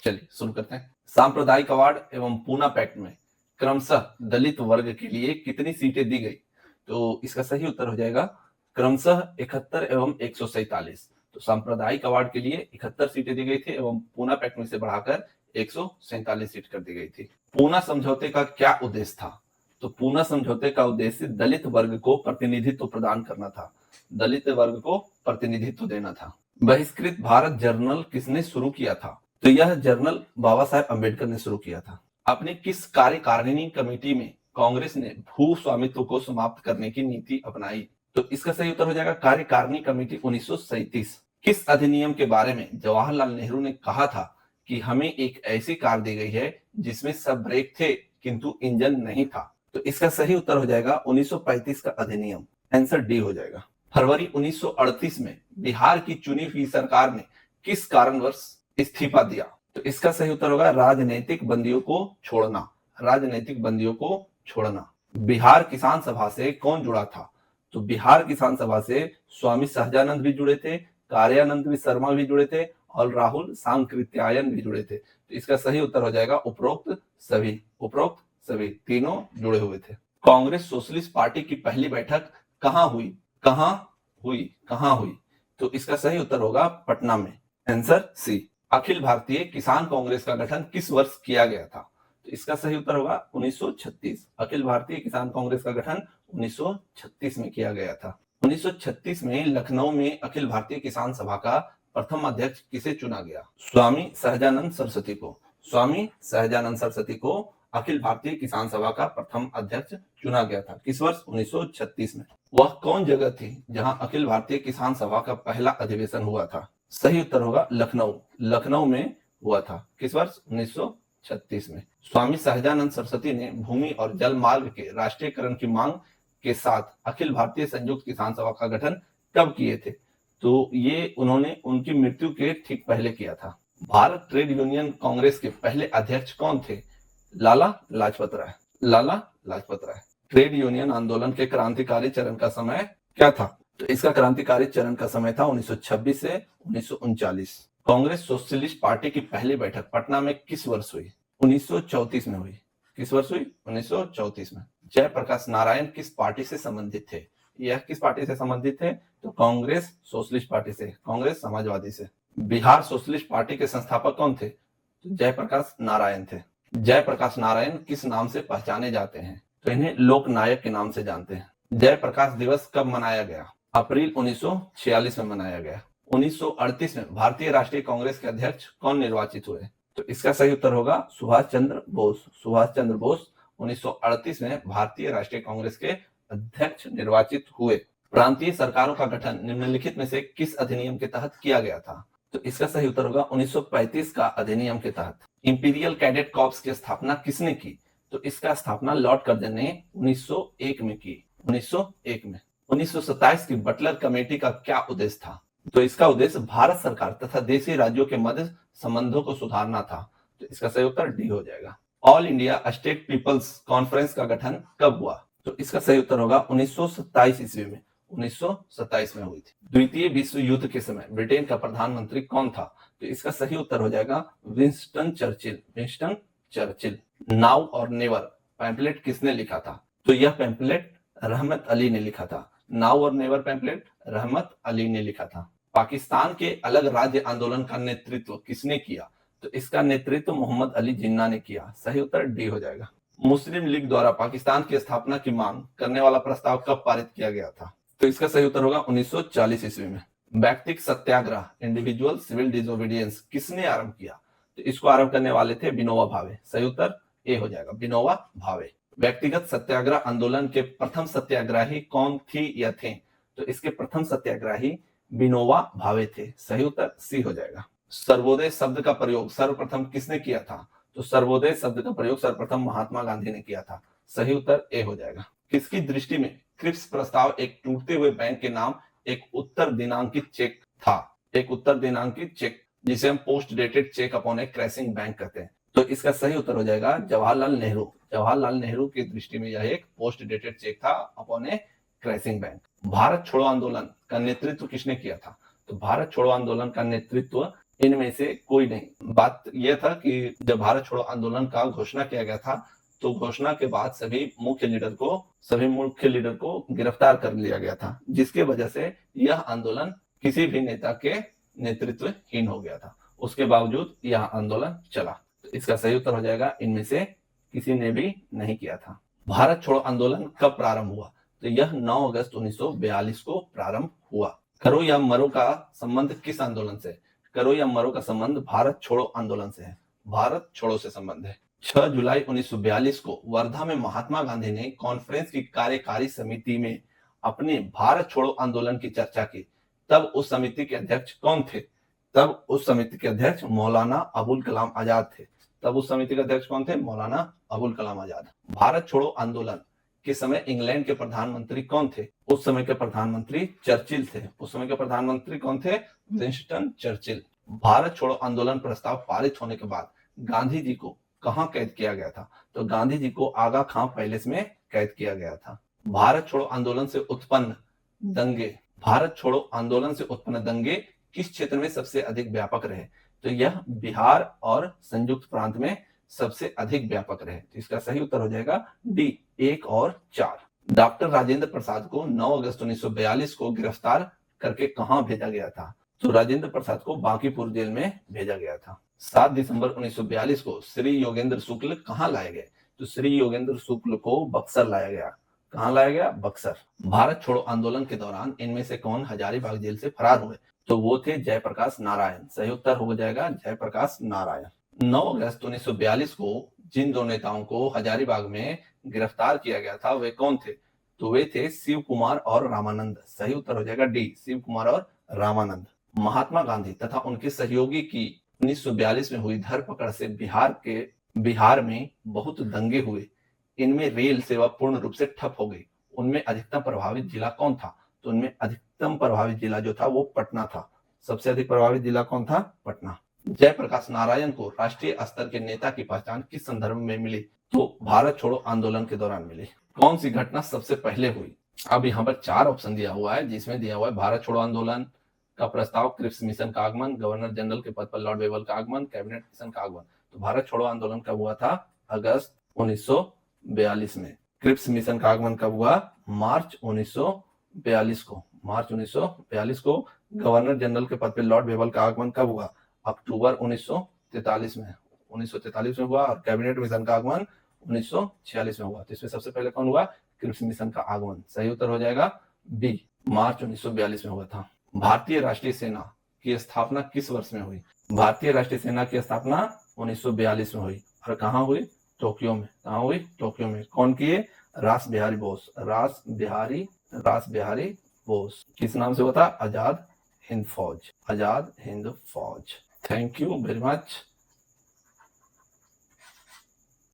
चलिए शुरू करते हैं। सांप्रदायिक अवार्ड एवं पूना पैक्ट में क्रमशः दलित वर्ग के लिए कितनी सीटें दी गई? तो इसका सही उत्तर हो जाएगा क्रमशः 71 एवं 147। तो सांप्रदायिक अवार्ड के लिए 71 सीटें दी गई थी एवं पूना पैक्ट में से बढ़ाकर 147 सीट कर दी गई थी। पूना समझौते का क्या उद्देश्य था? तो पूना समझौते का उद्देश्य दलित वर्ग को प्रतिनिधित्व प्रदान करना था, दलित वर्ग को प्रतिनिधित्व देना था। बहिष्कृत भारत जर्नल किसने शुरू किया था? तो यह जर्नल बाबा साहेब अम्बेडकर ने शुरू किया था। अपनी किस कार्यकारिणी कमेटी में कांग्रेस ने भू स्वामित्व को समाप्त करने की नीति अपनाई? तो इसका सही उत्तर हो जाएगा कार्यकारिणी कमेटी 1937। किस अधिनियम के बारे में जवाहरलाल नेहरू ने कहा था कि हमें एक ऐसी कार दी गई है जिसमें सब ब्रेक थे किंतु इंजन नहीं था? तो इसका सही उत्तर हो जाएगा 1935 का अधिनियम। आंसर डी हो जाएगा। फरवरी 1938 में बिहार की चुनी हुई सरकार ने किस कारणवश इस्तीफा दिया? तो इसका सही उत्तर होगा राजनीतिक बंदियों को छोड़ना, राजनीतिक बंदियों को छोड़ना। बिहार किसान सभा से कौन जुड़ा था? तो बिहार किसान सभा से स्वामी सहजानंद भी जुड़े थे, कार्यानंद भी शर्मा भी जुड़े थे और राहुल सांकृत्यायन भी जुड़े थे। तो इसका सही उत्तर हो जाएगा उपरोक्त सभी, उपरोक्त सभी तीनों जुड़े हुए थे। कांग्रेस सोशलिस्ट पार्टी की पहली बैठक कहां हुई? कहां हुई? कहां हुई? तो इसका सही उत्तर होगा पटना में। Answer C. अखिल भारतीय किसान कांग्रेस का गठन किस वर्ष किया गया था? तो इसका सही उत्तर होगा 1936। अखिल भारतीय किसान कांग्रेस का गठन 1936 में किया गया था। 1936 में लखनऊ में अखिल भारतीय किसान सभा का प्रथम अध्यक्ष किसे चुना गया? स्वामी सहजानंद सरस्वती को। स्वामी सहजानंद सरस्वती को अखिल भारतीय किसान सभा का प्रथम अध्यक्ष चुना गया था। किस वर्ष? 1936 में। वह कौन जगह थी जहां अखिल भारतीय किसान सभा का पहला अधिवेशन हुआ था? सही उत्तर होगा लखनऊ। लखनऊ में हुआ था। किस वर्ष? 1936 में। स्वामी सहजानंद सरस्वती ने भूमि और जल मार्ग के राष्ट्रीयकरण की मांग के साथ अखिल भारतीय संयुक्त किसान सभा का गठन कब किए थे? तो ये उन्होंने उनकी मृत्यु के ठीक पहले किया था। भारत ट्रेड यूनियन कांग्रेस के पहले अध्यक्ष कौन थे? लाला लाजपत राय। लाला लाजपत राय। ट्रेड यूनियन आंदोलन के क्रांतिकारी चरण का समय क्या था? तो इसका क्रांतिकारी चरण का समय था 1926 से 1939। कांग्रेस सोशलिस्ट पार्टी की पहली बैठक पटना में किस वर्ष हुई? 1934 में हुई। किस वर्ष हुई? 1934 में। जयप्रकाश नारायण किस पार्टी से संबंधित थे? यह किस पार्टी से संबंधित थे? तो कांग्रेस सोशलिस्ट पार्टी से, कांग्रेस समाजवादी से। बिहार सोशलिस्ट पार्टी के संस्थापक कौन थे? तो जयप्रकाश नारायण थे। जयप्रकाश नारायण किस नाम से पहचाने जाते हैं? तो इन्हें लोकनायक के नाम से जानते हैं। जयप्रकाश दिवस कब मनाया गया? अप्रैल 1946 में मनाया गया। 1938 में भारतीय राष्ट्रीय कांग्रेस के अध्यक्ष कौन निर्वाचित हुए? तो इसका सही उत्तर होगा सुभाष चंद्र बोस। सुभाष चंद्र बोस 1938 में भारतीय राष्ट्रीय कांग्रेस के अध्यक्ष निर्वाचित हुए। प्रांतीय सरकारों का गठन निम्नलिखित में से किस अधिनियम के तहत किया गया था? तो इसका सही उत्तर होगा 1935 का अधिनियम के तहत। इंपीरियल कैडेट कॉर्प्स की स्थापना किसने की? तो इसका स्थापना लॉर्ड कर्जन ने 1901 में की। 1901 में। 1927 की बटलर कमेटी का क्या उद्देश्य था? तो इसका उद्देश्य भारत सरकार तथा देशी राज्यों के मध्य संबंधों को सुधारना था। तो इसका सही उत्तर डी हो जाएगा। All India State People's Conference का गठन कब हुआ? तो इसका सही उत्तर होगा 1927 ईस्वी में। 1927 में हुई थी। द्वितीय विश्व युद्ध के समय ब्रिटेन का प्रधानमंत्री कौन था? तो इसका सही उत्तर हो जाएगा Winston Churchill. Winston Churchill. Now और नेवर पैम्पलेट किसने लिखा था? तो यह पैम्पलेट रहमत अली ने लिखा था। नाउ और नेवर पैम्पलेट रहमत अली ने लिखा था। पाकिस्तान के अलग राज्य आंदोलन का नेतृत्व किसने किया? तो इसका नेतृत्व मोहम्मद अली जिन्ना ने किया। सही उत्तर डी हो जाएगा। मुस्लिम लीग द्वारा पाकिस्तान की स्थापना की मांग करने वाला प्रस्ताव कब पारित किया गया था? तो इसका सही उत्तर होगा 1940 ईस्वी में। व्यक्तिगत सत्याग्रह इंडिविजुअल सिविल डिसोबीडियंस किसने आरंभ किया? तो इसको आरंभ करने वाले थे विनोबा भावे। सही उत्तर ए हो जाएगा, विनोबा भावे। व्यक्तिगत सत्याग्रह आंदोलन के प्रथम सत्याग्रही कौन थी या थे? तो इसके प्रथम सत्याग्रही विनोबा भावे थे। सही उत्तर सी हो जाएगा। सर्वोदय शब्द का प्रयोग सर्वप्रथम किसने किया था? तो सर्वोदय शब्द का प्रयोग सर्वप्रथम महात्मा गांधी ने किया था। सही उत्तर ए हो जाएगा। किसकी दृष्टि में क्रिप्स प्रस्ताव एक टूटते हुए बैंक के नाम एक उत्तर दिनांकित चेक था? एक उत्तर दिनांकित चेक जिसे हम पोस्ट डेटेड चेक अपॉन ए क्रैशिंग बैंक कहते हैं। तो इसका सही उत्तर हो जाएगा जवाहरलाल नेहरू। जवाहरलाल नेहरू की दृष्टि में यह एक पोस्ट डेटेड चेक था अपॉन ए क्रैशिंग बैंक। भारत छोड़ो आंदोलन का नेतृत्व किसने किया था? तो भारत छोड़ो आंदोलन का नेतृत्व इनमें से कोई नहीं। बात यह था कि जब भारत छोड़ो आंदोलन का घोषणा किया गया था तो घोषणा के बाद सभी मुख्य लीडर को गिरफ्तार कर लिया गया था, जिसके वजह से यह आंदोलन किसी भी नेता के नेतृत्वहीन हो गया था। उसके बावजूद यह आंदोलन चला। तो इसका सही उत्तर हो जाएगा इनमें से किसी ने भी नहीं किया था। भारत छोड़ो आंदोलन कब प्रारंभ हुआ? तो यह 9 अगस्त 1942 को प्रारंभ हुआ। करो या मरो का संबंध किस आंदोलन से? करो या मरो का संबंध भारत छोड़ो आंदोलन से है। भारत छोड़ो से संबंध है। 6 जुलाई 1942 को वर्धा में महात्मा गांधी ने कॉन्फ्रेंस की कार्यकारी समिति में अपने भारत छोड़ो आंदोलन की चर्चा की। तब उस समिति के अध्यक्ष कौन थे? तब उस समिति के अध्यक्ष मौलाना अबुल कलाम आजाद थे। तब उस समिति के अध्यक्ष कौन थे? मौलाना अबुल कलाम आजाद। भारत छोड़ो आंदोलन के समय इंग्लैंड के प्रधानमंत्री कौन थे? उस समय के प्रधानमंत्री चर्चिल थे। उस समय के प्रधानमंत्री कौन थे? Winston Churchill. भारत छोड़ो आंदोलन प्रस्ताव पारित होने के बाद गांधी जी को कहां कैद किया गया था? तो गांधी जी को आगा खां पैलेस में कैद किया गया था। भारत छोड़ो आंदोलन से उत्पन्न दंगे, भारत छोड़ो आंदोलन से उत्पन्न दंगे किस क्षेत्र में सबसे अधिक व्यापक रहे? तो यह बिहार और संयुक्त प्रांत में सबसे अधिक व्यापक रहे। तो इसका सही उत्तर हो जाएगा डी 1 और 4। डॉक्टर राजेंद्र प्रसाद को 9 अगस्त 1942 को गिरफ्तार करके कहां भेजा गया था? तो राजेंद्र प्रसाद को बांकीपुर जेल में भेजा गया था। 7 दिसंबर 1942 को श्री योगेंद्र शुक्ल कहां लाए गए? तो श्री योगेंद्र शुक्ल को बक्सर लाया गया। कहां लाया गया? बक्सर। भारत छोड़ो आंदोलन के दौरान इनमें से कौन हजारीबाग जेल से फरार हुए? तो वो थे जयप्रकाश नारायण। सही उत्तर हो जाएगा जयप्रकाश नारायण। 9 अगस्त 1942 को जिन दो नेताओं को हजारीबाग में गिरफ्तार किया गया था वे कौन थे? तो वे थे शिव कुमार और रामानंद। सही उत्तर हो जाएगा डी शिव कुमार और रामानंद। महात्मा गांधी तथा उनके सहयोगी की 1942 में हुई धरपकड़ से बिहार में बहुत दंगे हुए। इनमें रेल सेवा पूर्ण रूप से ठप हो गई। उनमें अधिकतम प्रभावित जिला कौन था? तो उनमें अधिकतम प्रभावित जिला जो था वो पटना था। सबसे अधिक प्रभावित जिला कौन था? पटना। जयप्रकाश नारायण को राष्ट्रीय स्तर के नेता की पहचान किस संदर्भ में मिली? तो भारत छोड़ो आंदोलन के दौरान मिली। कौन सी घटना सबसे पहले हुई? अब यहाँ पर 4 ऑप्शन दिया हुआ है, जिसमें दिया हुआ है भारत छोड़ो आंदोलन का प्रस्ताव, क्रिप्स मिशन का आगमन, गवर्नर जनरल के पद पर लॉर्ड वेवल का आगमन, कैबिनेट मिशन का आगमन। तो भारत छोड़ो आंदोलन कब हुआ था? अगस्त 1942 में। क्रिप्स मिशन का आगमन कब हुआ? मार्च 1942 को। मार्च 1942 को। गवर्नर जनरल के पद पर लॉर्ड वेवल का आगमन कब हुआ? अक्टूबर 1943 में। 1943 में हुआ। और कैबिनेट मिशन का आगमन 1946 में हुआ। तो इसमें सबसे पहले कौन हुआ? क्रिप्स मिशन का आगमन। सही उत्तर हो जाएगा बी, मार्च 1942 में हुआ था। भारतीय राष्ट्रीय सेना की स्थापना किस वर्ष में हुई? भारतीय राष्ट्रीय सेना की स्थापना 1942 में हुई। और कहां हुई? टोक्यो में। कहां हुई? टोक्यो में। कौन किए? रास बिहारी बोस। रास बिहारी बोस। किस नाम से हुआ था? आजाद हिंद फौज। आजाद हिंद फौज। Thank you very much.